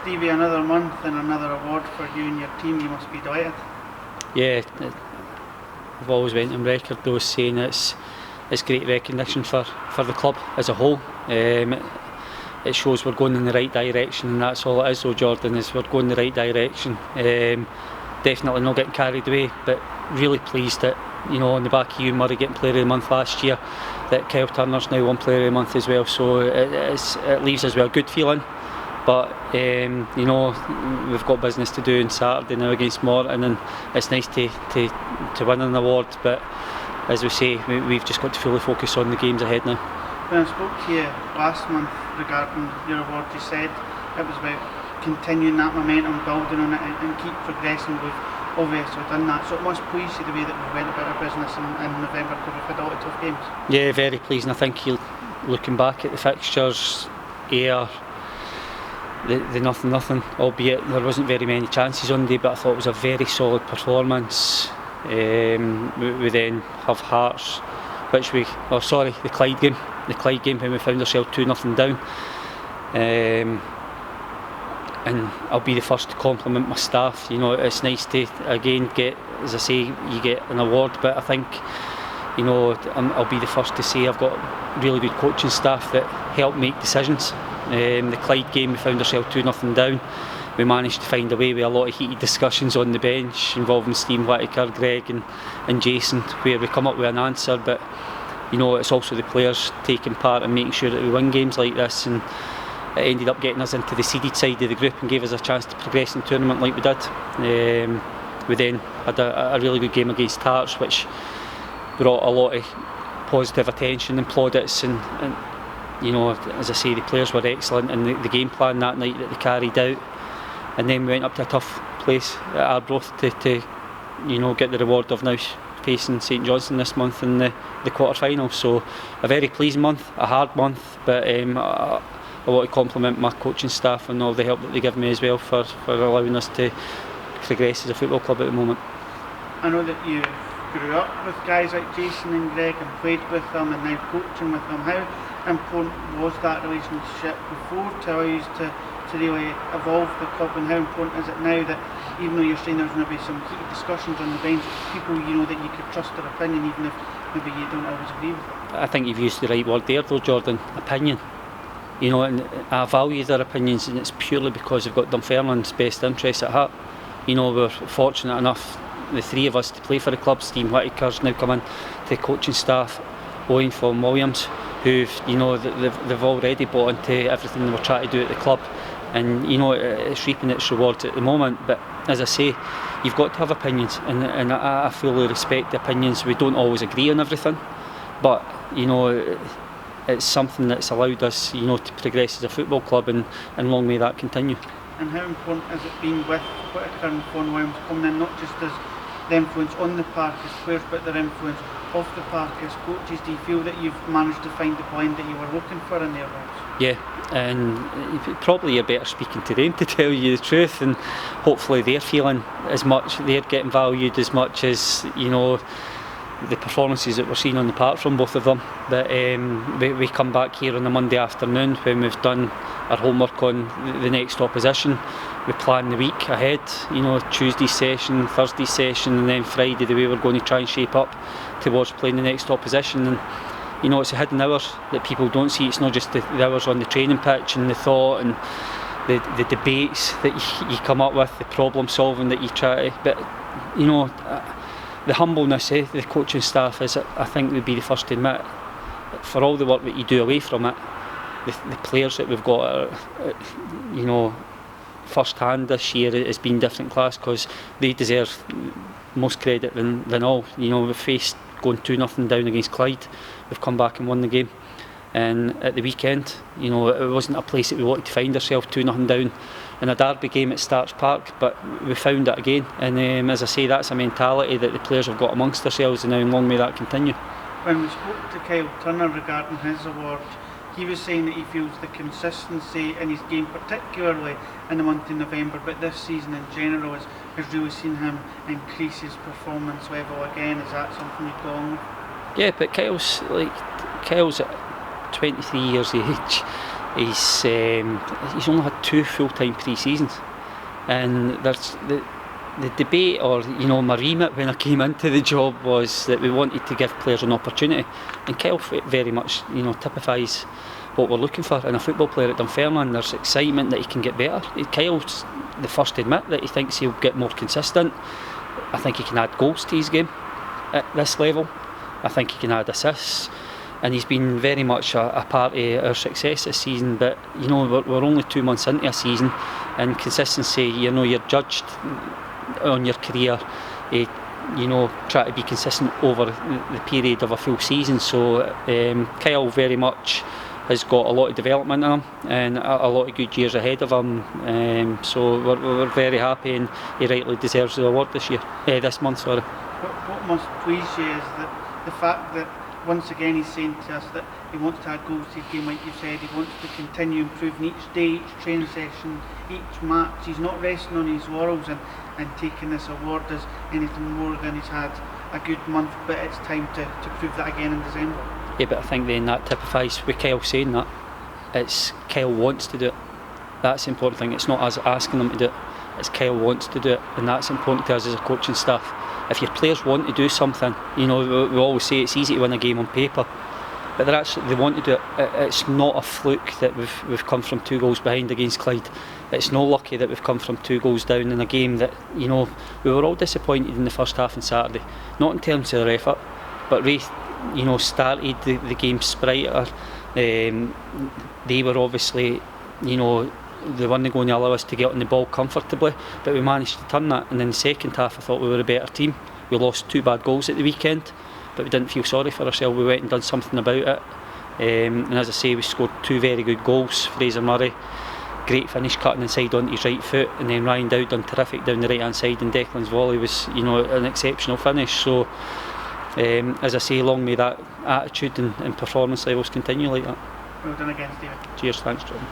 Stevie, another month and another award for you and your team. You must be delighted. Yeah, I've always went on record though saying it's great recognition for the club as a whole. It shows we're going in the right direction, and that's all it is though, Jordan, is we're going in the right direction. Definitely not getting carried away, but really pleased that, you know, on the back of Hugh Murray getting Player of the Month last year, that Kyle Turner's now won Player of the Month as well, so it leaves us with a good feeling. But you know, we've got business to do on Saturday now against Morton, and it's nice to win an award, but as we say, we've just got to fully focus on the games ahead now. When I spoke to you last month regarding your award, you said it was about continuing that momentum, building on it and keep progressing. We've obviously done that, so it must please you the way that we went about our business in November, because we've had a lot of tough games. Yeah, very pleased, and I think you're looking back at the fixtures, the nothing, albeit there wasn't very many chances on the day, but I thought it was a very solid performance. We then have Hearts, the Clyde game when we found ourselves 2-0 down. And I'll be the first to compliment my staff. You know, it's nice to again get, as I say, you get an award, but I think, you know, I'll be the first to say I've got really good coaching staff that help make decisions. The Clyde game, we found ourselves 2-0 down. We managed to find a way with a lot of heated discussions on the bench involving Steve Whittaker, Greg and Jason, where we come up with an answer, but you know, it's also the players taking part and making sure that we win games like this, and it ended up getting us into the seeded side of the group and gave us a chance to progress in the tournament like we did. We then had a really good game against Hearts, which brought a lot of positive attention and plaudits, and you know, as I say, the players were excellent, and the game plan that night that they carried out. And then we went up to a tough place at Arbroath to you know, get the reward of now facing St Johnstone this month in the quarter-final. So a very pleasing month, a hard month, but I want to compliment my coaching staff and all the help that they give me as well for allowing us to progress as a football club at the moment. I know that you grew up with guys like Jason and Greg and played with them and now coaching with them. How important was that relationship before to allow you to really evolve the club, and how important is it now that, even though you're saying there's going to be some heated discussions on the bench, people you know that you could trust their opinion even if maybe you don't always agree with it? I think you've used the right word there though, Jordan, opinion. You know, and I value their opinions, and it's purely because we've got Dunfermline's best interests at heart. You know, we're fortunate enough, the three of us, to play for the club. Steve Whittaker's now come in to the coaching staff, Owen from Williams, who've, you know, they've already bought into everything we're trying to do at the club, and you know, it's reaping its rewards at the moment. But as I say, you've got to have opinions, and I fully respect the opinions. We don't always agree on everything, but you know, it's something that's allowed us, you know, to progress as a football club, and long may that continue. And how important has it been with Whittaker and Vaughan Williams coming in, not just as the influence on the park as players, but their influence off the park as coaches? Do you feel that you've managed to find the blend that you were looking for in their roles? Yeah, and probably you're better speaking to them to tell you the truth, and hopefully they're feeling as much, they're getting valued as much as, you know, the performances that we're seeing on the park from both of them. But we come back here on a Monday afternoon when we've done our homework on the next opposition. We plan the week ahead, you know, Tuesday session, Thursday session, and then Friday the way we're going to try and shape up towards playing the next opposition. And you know, it's the hidden hours that people don't see. It's not just the hours on the training pitch and the thought and the debates that you come up with, the problem solving that you try to, but you know, the humbleness the coaching staff is, I think we'd be the first to admit, for all the work that you do away from it, the players that we've got are, you know, first hand this year has been different class, because they deserve most credit than all. You know, we've faced going 2-0 down against Clyde, we've come back and won the game, and at the weekend, you know, it wasn't a place that we wanted to find ourselves, 2-0 down in a derby game at Starks Park, but we found it again. And as I say, that's a mentality that the players have got amongst themselves, and now long may that continue. When we spoke to Kyle Turner regarding his award, he was saying that he feels the consistency in his game, particularly in the month of November, but this season in general, has really seen him increase his performance level again. Is that something you'd go on with? Yeah, but Kyle's at 23 years age. he's only had 2 full-time pre-seasons, and there's the debate, or my remit when I came into the job was that we wanted to give players an opportunity, and Kyle very much typifies what we're looking for in a football player at Dunfermline. There's excitement that he can get better. Kyle's the first to admit that he thinks he'll get more consistent. I think he can add goals to his game at this level. I think he can add assists, and he's been very much a part of our success this season. But we're only 2 months into a season, and consistency, you're judged on your career, try to be consistent over the period of a full season. So Kyle very much has got a lot of development in him and a lot of good years ahead of him. So we're very happy, and he rightly deserves the award this month. Sorry. What must please you is that the fact that once again he's saying to us that he wants to add goals to his game, like you said. He wants to continue improving each day, each training session, each match. He's not resting on his laurels and taking this award as anything more than he's had a good month, but it's time to prove that again in December. Yeah, but I think then that typifies with Kyle saying that. It's Kyle wants to do it. That's the important thing. It's not us asking him to do it. It's Kyle wants to do it, and that's important to us as a coaching staff. If your players want to do something, we always say it's easy to win a game on paper, but they want to do it. It's not a fluke that we've come from 2 goals behind against Clyde. It's not lucky that we've come from 2 goals down in a game that we were all disappointed in the first half on Saturday. Not in terms of their effort, but Ray started the game spriter. They were obviously they weren't going to allow us to get on the ball comfortably, but we managed to turn that. And in the second half I thought we were a better team. We lost 2 bad goals at the weekend, but we didn't feel sorry for ourselves. We went and done something about it, and as I say, we scored 2 very good goals. Fraser Murray, great finish, cutting inside onto his right foot, and then Ryan Dowd done terrific down the right hand side, and Declan's volley was an exceptional finish. So as I say, long may that attitude and performance levels continue like that. Well done again, Stevie. Cheers, thanks Jordan.